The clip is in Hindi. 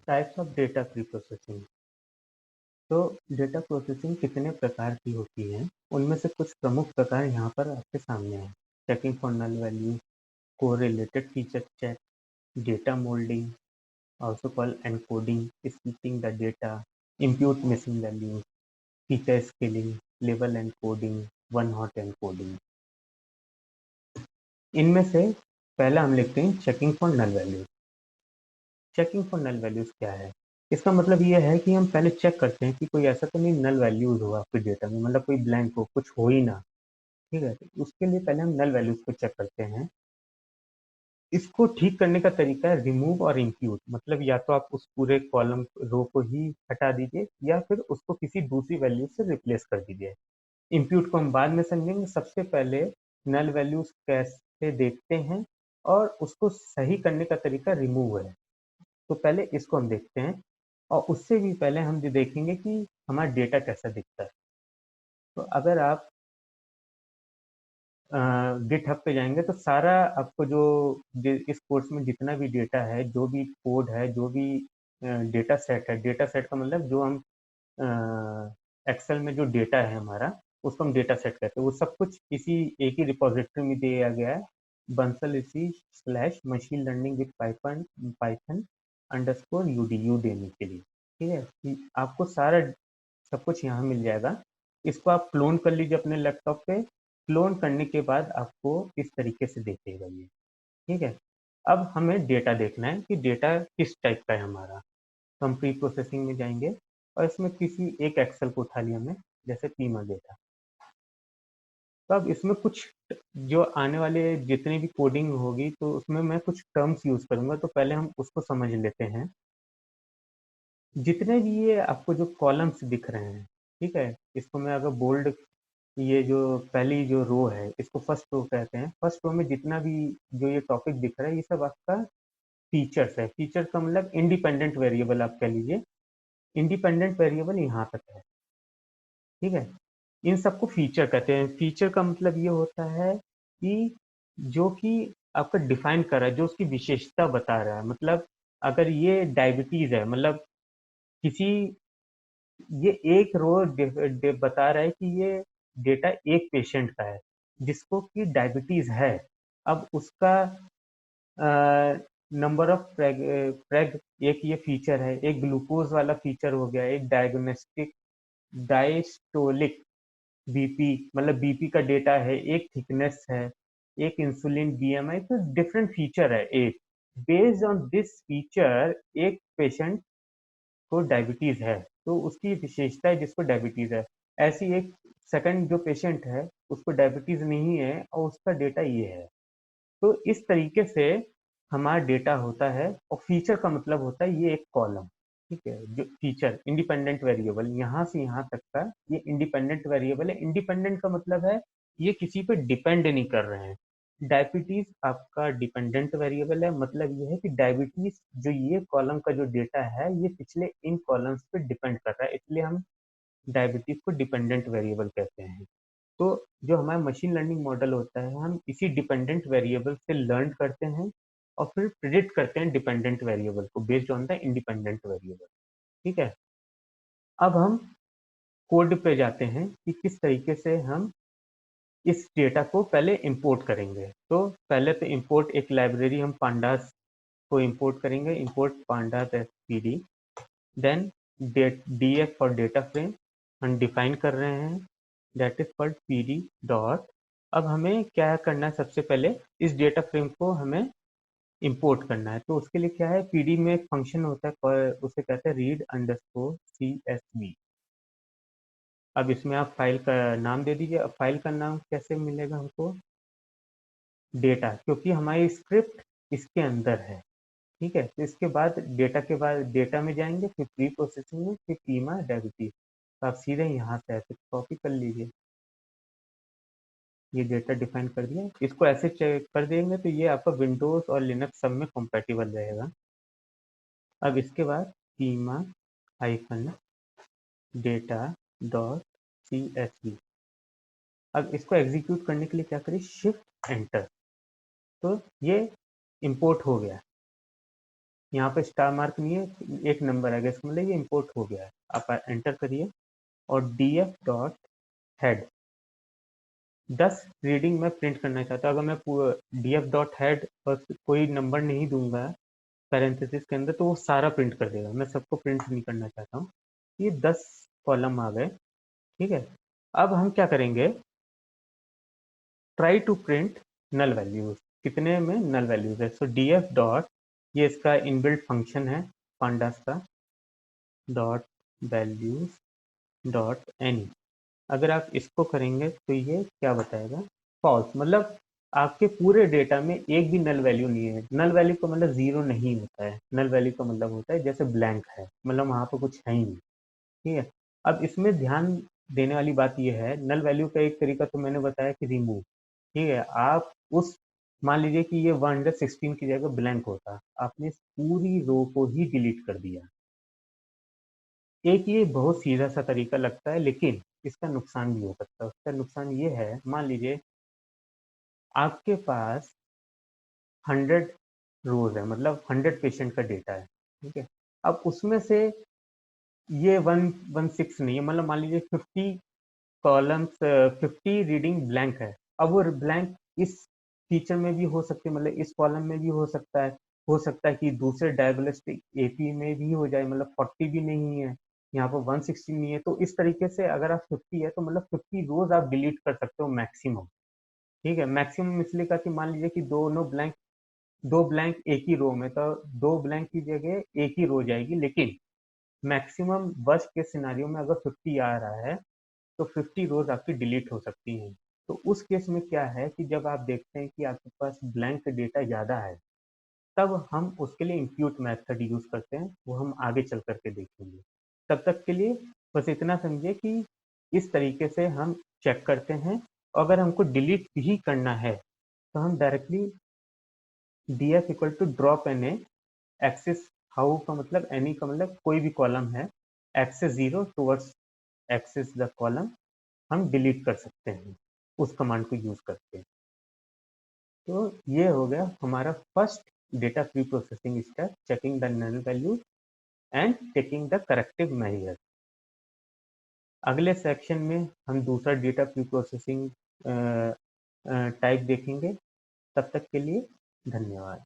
Types of data pre processing. तो डेटा प्रोसेसिंग कितने प्रकार की होती है, उनमें से कुछ प्रमुख प्रकार यहाँ पर आपके सामने हैं। Checking for null value, correlated feature check, data moulding, also called encoding, splitting the data, impute missing values, feature scaling, label encoding, one hot encoding। इनमें से पहला हम लिखते हैं checking for null values. Checking for null values क्या है? इसका मतलब ये है कि हम पहले चेक करते हैं कि कोई ऐसा तो नहीं नल वैल्यूज हो आपके डेटा में, मतलब कोई ब्लैंक हो, कुछ हो ही ना। ठीक है, तो उसके लिए पहले हम नल वैल्यूज को चेक करते हैं। इसको ठीक करने का तरीका है रिमूव और इंप्यूट, मतलब या तो आप उस पूरे कॉलम रो को ही हटा दीजिए या फिर उसको किसी दूसरी वैल्यू से रिप्लेस कर दीजिए। इंप्यूट को हम बाद में समझेंगे, सबसे पहले नल वैल्यूज कैसे देखते हैं और उसको सही करने का तरीका रिमूव है। तो पहले इसको हम देखते हैं और उससे भी पहले हम ये देखेंगे कि हमारा डेटा कैसा दिखता है। तो अगर आप गिटहब पे जाएंगे तो सारा आपको जो इस कोर्स में जितना भी डेटा है, जो भी कोड है, जो भी डेटा सेट है, डेटा सेट का मतलब जो हम एक्सेल में जो डेटा है हमारा, उसको हम डेटा सेट कहते हैं। वो सब कुछ इसी एक ही रिपोजिटरी में दिया गया है, बंसल इसी slash machine learning with python python underscore UD देने के लिए। ठीक है, आपको सारा सब कुछ यहाँ मिल जाएगा। इसको आप क्लोन कर लीजिए अपने लैपटॉप पे। क्लोन करने के बाद आपको इस तरीके से दिखेगा ये। ठीक है, अब हमें डेटा देखना है कि डेटा किस टाइप का है हमारा। तो हम प्री प्रोसेसिंग में जाएंगे और इसमें किसी एक एक्सेल को उठा लिया हमने, जैसे पीमा डेटा। तो अब इसमें कुछ जो आने वाले जितनी भी कोडिंग होगी तो उसमें मैं कुछ टर्म्स यूज करूंगा, तो पहले हम उसको समझ लेते हैं। जितने भी ये आपको जो कॉलम्स दिख रहे हैं, ठीक है, इसको मैं अगर बोल्ड, ये जो पहली जो रो है इसको फर्स्ट रो कहते हैं। फर्स्ट रो में जितना भी जो ये टॉपिक दिख रहा है ये सब आपका फीचर्स है। फीचर का मतलब इंडिपेंडेंट वेरिएबल आप कह लीजिए। इंडिपेंडेंट वेरिएबल यहाँ तक है। ठीक है, इन सबको फीचर कहते हैं। फीचर का मतलब ये होता है कि जो कि आपका डिफाइन कर रहा है, जो उसकी विशेषता बता रहा है। मतलब अगर ये डायबिटीज है, मतलब किसी, ये एक रो बता रहा है कि ये डेटा एक पेशेंट का है जिसको कि डायबिटीज है। अब उसका नंबर ऑफ प्रेग एक ये फीचर है, एक ग्लूकोज वाला फीचर हो गया, एक डायग्नोस्टिक डायस्टोलिक बीपी, मतलब बीपी का डेटा है, एक थिकनेस है, एक इंसुलिन बीएमआई। तो डिफरेंट फीचर है। एक बेस्ड ऑन दिस फीचर एक पेशेंट को डायबिटीज है तो उसकी विशेषता है जिसको डायबिटीज है। ऐसी एक सेकंड जो पेशेंट है उसको डायबिटीज नहीं है और उसका डेटा ये है। तो इस तरीके से हमारा डेटा होता है। और फीचर का मतलब होता है ये एक कॉलम। ठीक है, जो फीचर इंडिपेंडेंट वेरिएबल यहाँ से यहाँ तक का ये इंडिपेंडेंट वेरिएबल है। इंडिपेंडेंट का मतलब है ये किसी पे डिपेंड नहीं कर रहे हैं। डायबिटीज आपका डिपेंडेंट वेरिएबल है, मतलब ये है कि डायबिटीज जो ये कॉलम का जो डेटा है ये पिछले इन कॉलम्स पे डिपेंड कर रहा है, इसलिए हम डायबिटीज को डिपेंडेंट वेरिएबल कहते हैं। तो जो हमारा मशीन लर्निंग मॉडल होता है, हम इसी डिपेंडेंट वेरिएबल से लर्न करते हैं और फिर प्रिडिक्ट करते हैं डिपेंडेंट वेरिएबल को based on the independent variable. ठीक है, अब हम कोड पे जाते हैं कि किस तरीके से हम इस डेटा को पहले इंपोर्ट करेंगे। तो पहले तो इंपोर्ट एक लाइब्रेरी हम पांडास को इंपोर्ट करेंगे, import pandas as P D. Then D F for data frame हम डिफाइन कर रहे हैं, that is called P D dot. अब हमें क्या करना है, सबसे पहले इस डेटा फ्रेम को हमें इंपोर्ट करना है। तो उसके लिए क्या है, पीडी में एक फंक्शन होता है, उसे कहते हैं रीड अंडरस्कोर CSV। अब इसमें आप फाइल का नाम दे दीजिए। अब फाइल का नाम कैसे मिलेगा हमको, डेटा, क्योंकि हमारी स्क्रिप्ट इसके अंदर है। ठीक है, तो इसके बाद डेटा के बाद डेटा में जाएंगे, फिर प्री प्रोसेसिंग में, फिर पीमा डायबिटीज। तो आप सीधे यहाँ से ऐसे कॉपी कर लीजिए, ये डेटा डिफाइन कर दिया। इसको ऐसे चेक कर देंगे तो ये आपका विंडोज और लिनक्स सब में कंपैटिबल रहेगा। अब इसके बाद Pima hyphen data dot CSV। अब इसको एग्जीक्यूट करने के लिए क्या करें, शिफ्ट एंटर। तो ये इंपोर्ट हो गया। यहाँ पे स्टार मार्क नहीं है, एक नंबर आएगा, इसका मतलब ये इंपोर्ट हो गया है। आप एंटर करिए और df डॉट हेड 10 रीडिंग मैं प्रिंट करना चाहता हूँ। अगर मैं df डॉट हेड और कोई नंबर नहीं दूंगा पैरेंथेसिस के अंदर तो वो सारा प्रिंट कर देगा। मैं सबको प्रिंट नहीं करना चाहता हूँ। ये 10 कॉलम आ गए, ठीक है। अब हम क्या करेंगे, try to print null values. कितने में नल वैल्यूज है, सो df डॉट, ये इसका इनबिल्ट फंक्शन है पांडास का, डॉट वैल्यूज डॉट एनी। अगर आप इसको करेंगे तो ये क्या बताएगा, फॉल्स। मतलब आपके पूरे डेटा में एक भी नल वैल्यू नहीं है। नल वैल्यू का मतलब जीरो नहीं होता है, नल वैल्यू का मतलब होता है जैसे ब्लैंक है, मतलब वहां पर कुछ है ही नहीं, ठीक है। अब इसमें ध्यान देने वाली बात यह है, नल वैल्यू का एक तरीका तो मैंने बताया कि रिमूव, ठीक है। आप उस, मान लीजिए कि ये 116 की जगह ब्लैंक होता, आपने इस पूरी रो को ही डिलीट कर दिया। एक ये बहुत सीधा सा तरीका लगता है, लेकिन इसका नुकसान भी हो सकता है। उसका नुकसान ये है, मान लीजिए आपके पास 100 रोज है, मतलब 100 पेशेंट का डेटा है, ठीक है। अब उसमें से ये 116 नहीं है, मतलब मान लीजिए 50 कॉलम्स, 50 रीडिंग ब्लैंक है। अब वो ब्लैंक इस फीचर में भी हो सकते हैं, मतलब इस कॉलम में भी हो सकता है कि दूसरे डायग्नोस्टिक एपी में भी हो जाए, मतलब 40 भी नहीं है, यहाँ पर 116 नहीं है। तो इस तरीके से अगर आप 50 है तो मतलब 50 रोज आप डिलीट कर सकते हो मैक्सिमम, ठीक है। मैक्सिमम इसलिए कहा कि मान लीजिए कि दो ब्लैंक एक ही रो में, तो दो ब्लैंक की जगह एक ही रो जाएगी, लेकिन मैक्सिमम वर्स्ट के सिनारियो में अगर 50 आ रहा है तो 50 रोज आपकी डिलीट हो सकती हैं। तो उस केस में क्या है कि जब आप देखते हैं कि आपके पास ब्लैंक डेटा ज़्यादा है, तब हम उसके लिए इंप्यूट मेथड यूज़ करते हैं, वो हम आगे चल करके देखेंगे। तब तक के लिए बस इतना समझिए कि इस तरीके से हम चेक करते हैं। अगर हमको डिलीट भी करना है तो हम directly df equal to drop N A axis, how का मतलब एनी का मतलब कोई भी कॉलम है, axis 0 towards axis the column, हम डिलीट कर सकते हैं उस कमांड को यूज करके। तो ये हो गया हमारा first data pre processing step, checking the null value and taking the corrective measure. अगले सेक्शन में हम दूसरा डेटा प्री प्रोसेसिंग टाइप देखेंगे। तब तक के लिए धन्यवाद।